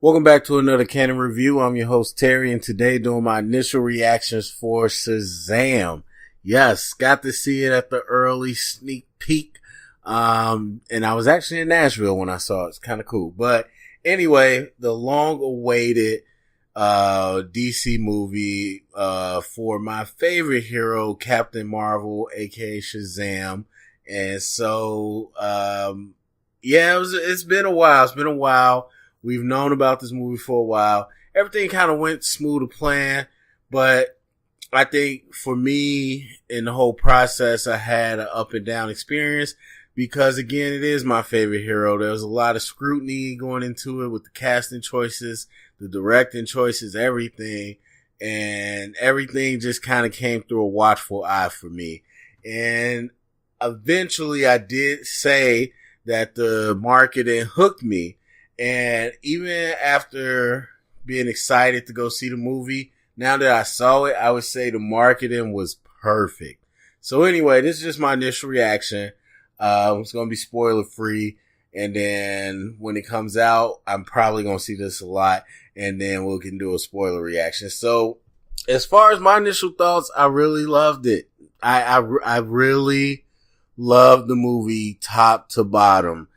Welcome back to another Canon Review. I'm your host, Terry, and today doing my initial reactions for Shazam. Yes, got to see it at the early sneak peek. And I was actually in Nashville when I saw it. It's kind of cool. But anyway, the long-awaited DC movie for my favorite hero, Captain Marvel, aka Shazam. And so, it's been a while. We've known about this movie for a while. Everything kind of went smooth to plan, but I think for me in the whole process, I had an up and down experience because, again, it is my favorite hero. There was a lot of scrutiny going into it with the casting choices, the directing choices, everything, and everything just kind of came through a watchful eye for me. And eventually I did say that the marketing hooked me. And even after being excited to go see the movie, now that I saw it, I would say the marketing was perfect. So anyway, this is just my initial reaction. It's going to be spoiler free. And then when it comes out, I'm probably going to see this a lot. And then we can do a spoiler reaction. So as far as my initial thoughts, I really loved it. I really loved the movie top to bottom.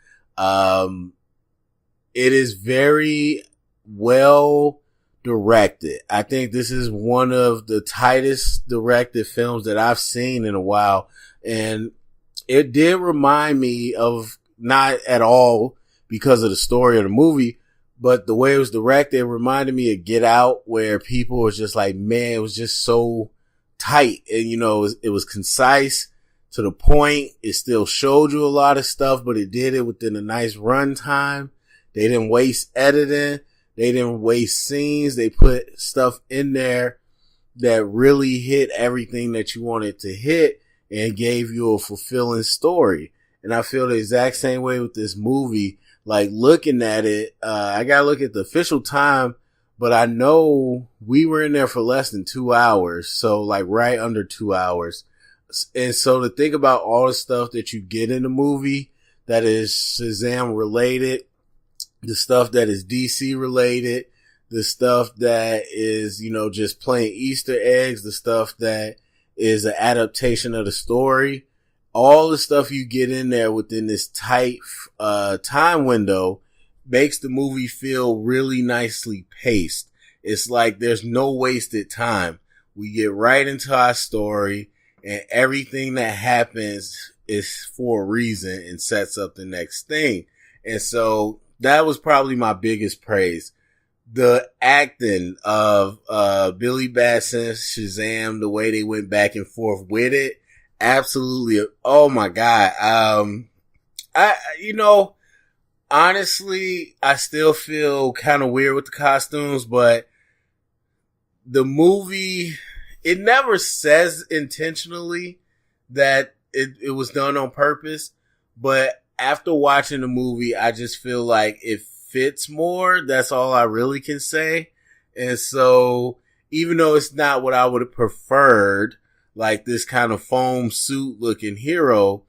It is very well directed. I think this is one of the tightest directed films that I've seen in a while. And it did remind me of, not at all because of the story of the movie, but the way it was directed, it reminded me of Get Out, where people was just like, man, it was just so tight. And, it was concise to the point. It still showed you a lot of stuff, but it did it within a nice run time. They didn't waste editing. They didn't waste scenes. They put stuff in there that really hit everything that you wanted to hit and gave you a fulfilling story. And I feel the exact same way with this movie. Like, looking at it, I gotta look at the official time, but I know we were in there for less than 2 hours. So like right under 2 hours. And so to think about all the stuff that you get in the movie that is Shazam related, the stuff that is DC related, the stuff that is, just plain Easter eggs, the stuff that is an adaptation of the story, all the stuff you get in there within this tight time window makes the movie feel really nicely paced. It's like there's no wasted time. We get right into our story, and everything that happens is for a reason and sets up the next thing. And so that was probably my biggest praise. The acting of Billy Batson, Shazam, the way they went back and forth with it, absolutely. Oh my God. Honestly, I still feel kind of weird with the costumes, but the movie, it never says intentionally that it was done on purpose, but after watching the movie, I just feel like it fits more. That's all I really can say. And so, even though it's not what I would have preferred, like this kind of foam suit looking hero,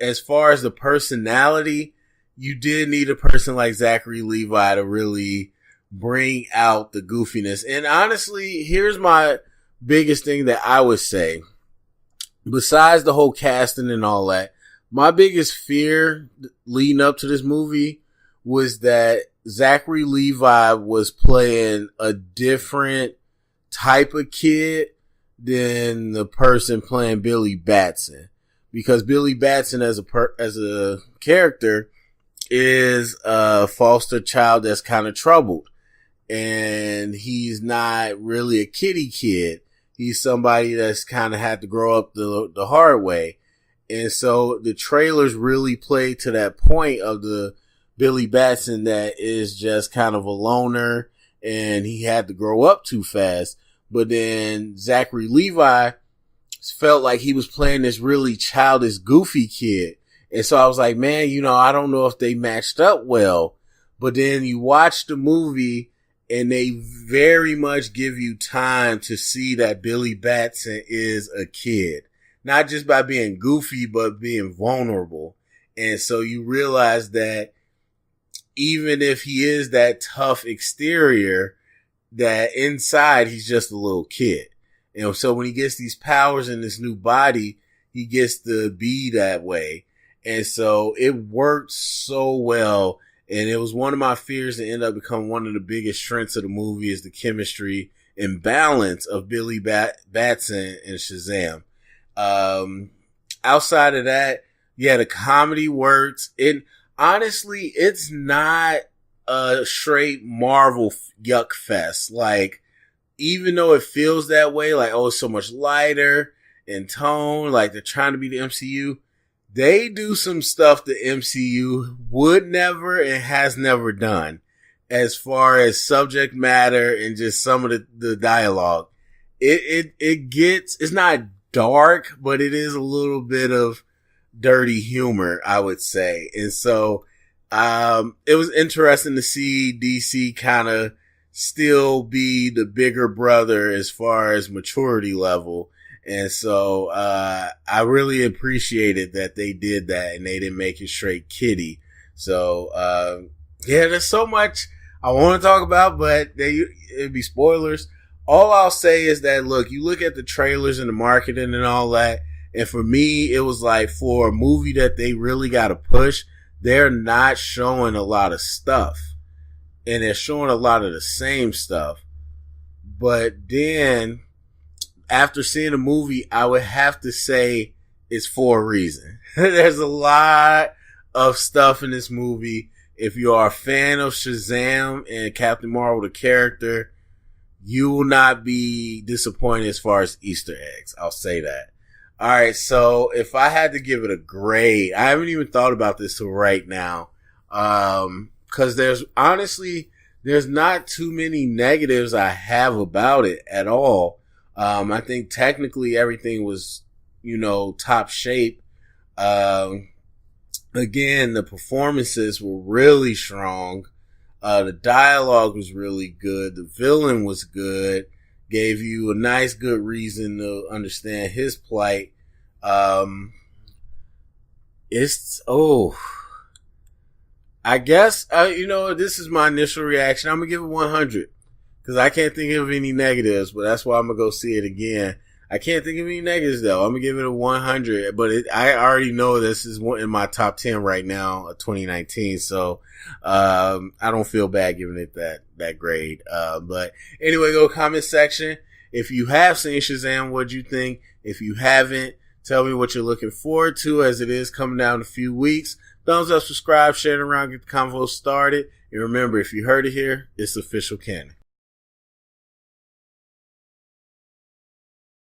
as far as the personality, you did need a person like Zachary Levi to really bring out the goofiness. And honestly, here's my biggest thing that I would say. Besides the whole casting and all that, my biggest fear leading up to this movie was that Zachary Levi was playing a different type of kid than the person playing Billy Batson. Because Billy Batson as a character is a foster child that's kind of troubled. And he's not really a kiddie kid. He's somebody that's kind of had to grow up the hard way. And so the trailers really play to that point of the Billy Batson that is just kind of a loner and he had to grow up too fast. But then Zachary Levi felt like he was playing this really childish, goofy kid. And so I was like, man, I don't know if they matched up well. But then you watch the movie and they very much give you time to see that Billy Batson is a kid. Not just by being goofy, but being vulnerable. And so you realize that even if he is that tough exterior, that inside he's just a little kid. And so when he gets these powers in this new body, he gets to be that way. And so it worked so well. And it was one of my fears to end up becoming one of the biggest strengths of the movie is the chemistry and balance of Billy Batson and Shazam. Outside of that, yeah, the comedy works. Honestly, it's not a straight Marvel yuck fest. Like, even though it feels that way, like, oh, it's so much lighter in tone, like they're trying to be the MCU, they do some stuff the MCU would never and has never done as far as subject matter and just some of the dialogue. It's not dark, but it is a little bit of dirty humor, I would say. And so, it was interesting to see DC kind of still be the bigger brother as far as maturity level. And so, I really appreciated that they did that and they didn't make it straight kiddie. So, yeah, there's so much I want to talk about, but it'd be spoilers. All I'll say is that, look, you look at the trailers and the marketing and all that. And for me, it was like, for a movie that they really got to push, they're not showing a lot of stuff. And they're showing a lot of the same stuff. But then, after seeing the movie, I would have to say it's for a reason. There's a lot of stuff in this movie. If you are a fan of Shazam and Captain Marvel, the character, you will not be disappointed as far as Easter eggs. I'll say that. All right. So if I had to give it a grade, I haven't even thought about this till right now. Cause there's not too many negatives I have about it at all. I think technically everything was, top shape. Again, the performances were really strong. The dialogue was really good. The villain was good. Gave you a nice, good reason to understand his plight. I guess, this is my initial reaction. I'm going to give it 100 because I can't think of any negatives, but that's why I'm going to go see it again. I can't think of any negatives though. I'm going to give it a 100, but I already know this is one in my top 10 right now, 2019. So, I don't feel bad giving it that grade. But anyway, go comment section. If you have seen Shazam, what'd you think? If you haven't, tell me what you're looking forward to as it is coming down in a few weeks. Thumbs up, subscribe, share it around, get the convo started. And remember, if you heard it here, it's official canon.